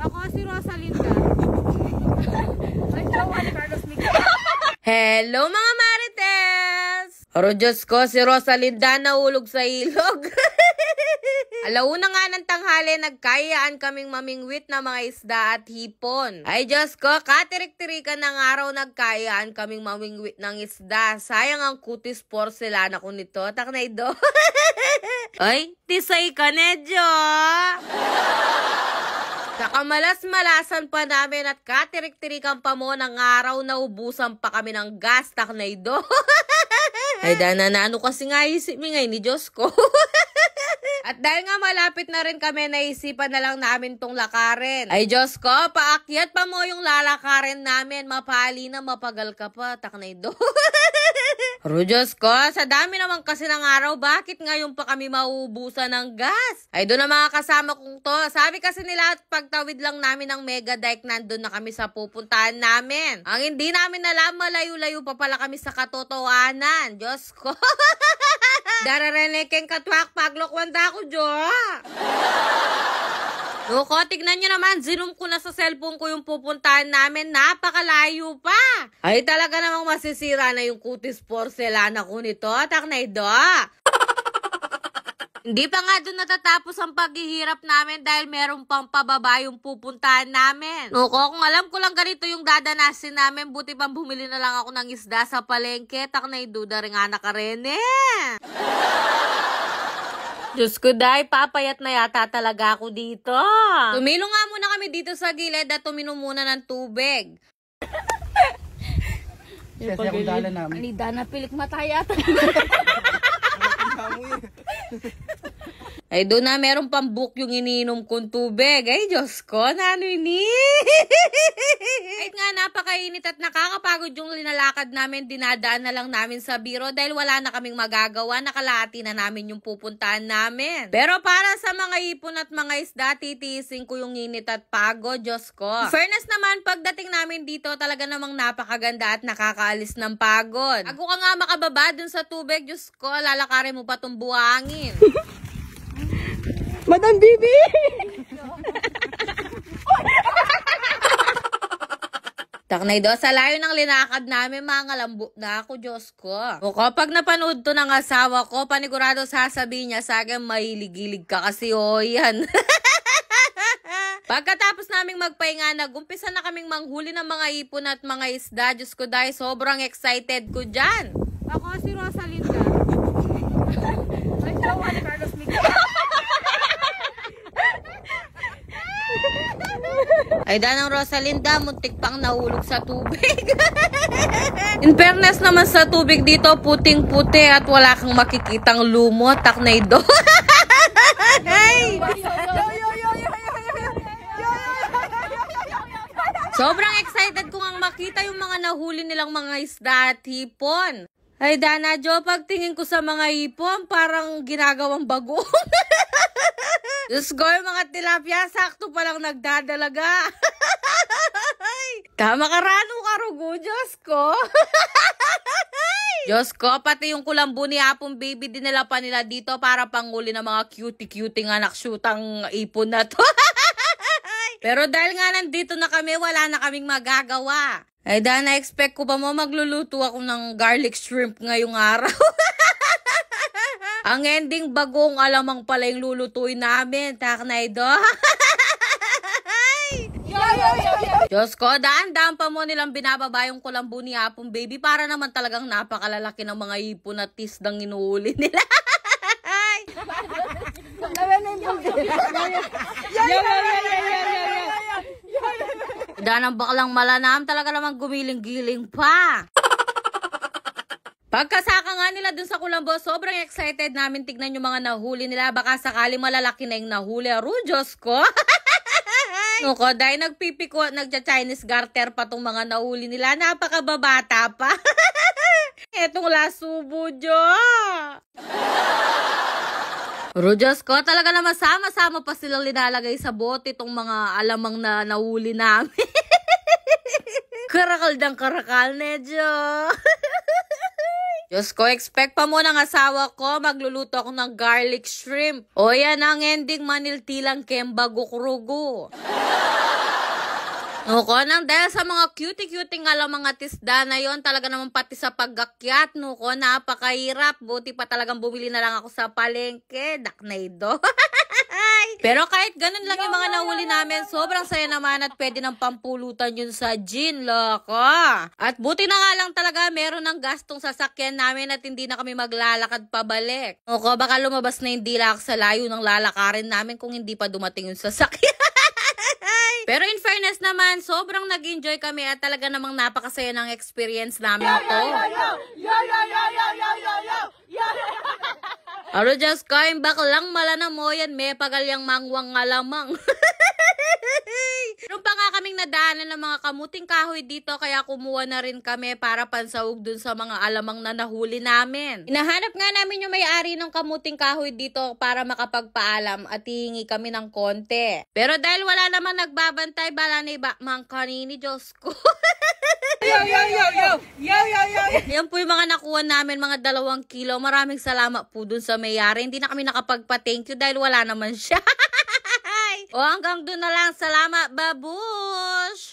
Ako si Rosalinda. Ang jowa ni Carlos Miguel. Hello mga Marites! Aro Diyos ko, si Rosalinda nahulog sa ilog. Alauna nga ng tanghali, nagkayaan kaming mamingwit na mga isda at hipon. Ay Diyos ko, katirik-tirikan ng araw nagkayaan kaming mamingwit ng isda. Sayang ang kutis porcelana ko nito. Taknay do. Ay, tisay ka nedyo. Kakamalas-malasan pa namin at katirik-tirikan pa mo ng araw na ubusan pa kami ng gas. Taknay do. Ay dananano kasi nga isip mi ngay ni Diyos ko. At dahil nga malapit na rin kami, naisipan na lang namin tong lakarin. Ay Diyos ko, paakyat pa mo yung lalakarin namin. Mapali na, mapagal ka pa. Taknay do. Pero Diyos ko, sa dami naman kasi ng araw, bakit ngayon pa kami mauubusan ng gas? Ay doon na mga kasama kong to. Sabi kasi nila, pagtawid lang namin ng mega dike, nandun na kami sa pupuntahan namin. Ang hindi namin alam, malayo-layo pa pala kami sa katotohanan. Diyos ko. Dararenekeng katwak, paglokwanda ko, Jo. Loko, tignan nyo naman, zoom ko na sa cellphone ko yung pupuntahan namin, napakalayo pa. Ay talaga namang masisira na yung kutis porcelana ko nito, taknay do. Hindi pa nga doon natatapos ang paghihirap namin dahil meron pang pababa yung pupuntahan namin. Loko, kung alam ko lang ganito yung dadanasin namin, buti pang bumili na lang ako ng isda sa palengke, taknay do, rin nga nakarene. Diyos ko, day, papayat na yata talaga ako dito. Tumilo nga muna kami dito sa gilid at tuminom muna ng tubig. Siya kung dala namin. Anida na pilik matayat. Ay, doon na meron pang book yung iniinom kong tubig. Ay, Diyos ko, nano ini? Kahit nga napakainit at nakakapagod yung linalakad namin, dinadaan na lang namin sa biro dahil wala na kaming magagawa, nakalahati na namin yung pupuntahan namin. Pero para sa mga ipon at mga isda, titiisin ko yung init at pagod, Diyos ko. In fairness naman, pagdating namin dito, talaga namang napakaganda at nakakaalis ng pagod. Ako ka nga makababa dun sa tubig, Diyos ko, lalakarin mo pa tong buhangin. Madam Bibi! Taknay do, sa layo ng linakad namin, mga lambot na ako, Diyos ko. O kapag napanood to ng asawa ko, panigurado sasabihin niya sa akin, mahilig-hilig ka kasi, o yan. Pagkatapos naming magpahinga, nag-umpisa na kaming manghuli ng mga ipon at mga isda. Diyos ko, dahil sobrang excited ko dyan. Ako si Rosalinda. Ang jowa ni Carlos Miguel. Ay danang Rosalinda, muntik pang nahulog sa tubig. In fairness naman sa tubig dito, puting-puti at wala kang makikitang lumot. Taknay do. Sobrang excited ko ngang makita yung mga nahuli nilang mga isda at hipon. Ay Dana Jo, pagtingin ko sa mga hipon, parang ginagawang bagong. Diyos ko, yung mga tilapia, sakto palang nagdadalaga. Tama ka rano karugo, Diyos ko. Diyos ko, pati yung kulambo ni Apong Baby, dinala pa nila dito para panguli ng mga cutie-cutie nga naksyutang ipon na to. Pero dahil nga nandito na kami, wala na kaming magagawa. Ay Dana, expect ko pa mo magluluto ako ng garlic shrimp ngayong araw. Ang ending bagong alamang pala yung lulutuin namin. Taknay do. Diyos ko, daan-daan pa mo nilang binababa yung kulambo ni Apong Baby para naman talagang napakalalaki ng mga ipon at tisdang inuuli nila. Danang baklang malanam, talaga namang gumiling-giling pa. Pagkasaka nga nila dun sa kulambo, sobrang excited namin tignan yung mga nahuli nila. Baka sakali malalaki na yung nahuli. Diyos ko. Nuko, dahil nagpipiko, nagcha-Chinese garter pa tong mga nahuli nila. Napakababata pa. Etong lasubo, Jo. Diyos ko, talaga naman sama-sama pa silang linalagay sa bote itong mga alamang na nahuli namin. Karakal ng karakal, medyo. Diyos ko, expect pa mo ng asawa ko, magluluto ako ng garlic shrimp. O yan ang ending, maniltilang kemba gukrugo. Nuko, nang dahil sa mga cutie-cutie nga lang mga tisda na yon, talaga naman pati sa paggakyat, nuko, napakahirap. Buti pa talagang bumili na lang ako sa palengke, Daknaydo. Pero kahit ganun lang yung mga nahuli namin, sobrang saya naman at pwede ng pampulutan yun sa gin, loko. At buti na nga lang talaga meron ng gastong sasakyan namin at hindi na kami maglalakad pabalik. Nuko, baka lumabas na yung dilak sa layo ng lalakarin namin kung hindi pa dumating yung sasakyan. Pero in fairness naman, sobrang nag-enjoy kami at talaga namang napakasaya ng experience namin to. Aro just kain baklang malana mo yan, may pagalyang mangwang ngalamang. Meron pa nga kaming nadaanan ng mga kamuting kahoy dito, kaya kumuha na rin kami para pansahog dun sa mga alamang na nahuli namin. Hinahanap nga namin yung may-ari ng kamuting kahoy dito para makapagpaalam at hihingi kami ng konti. Pero dahil wala naman nagbabantay, bala na iba mang kanini, Diyos ko. Yan po yung mga nakuha namin, mga 2 kilo. Maraming salamat po dun sa may-ari. Hindi na kami nakapagpa-thank you dahil wala naman siya. O hanggang doon na lang. Salamat, babush!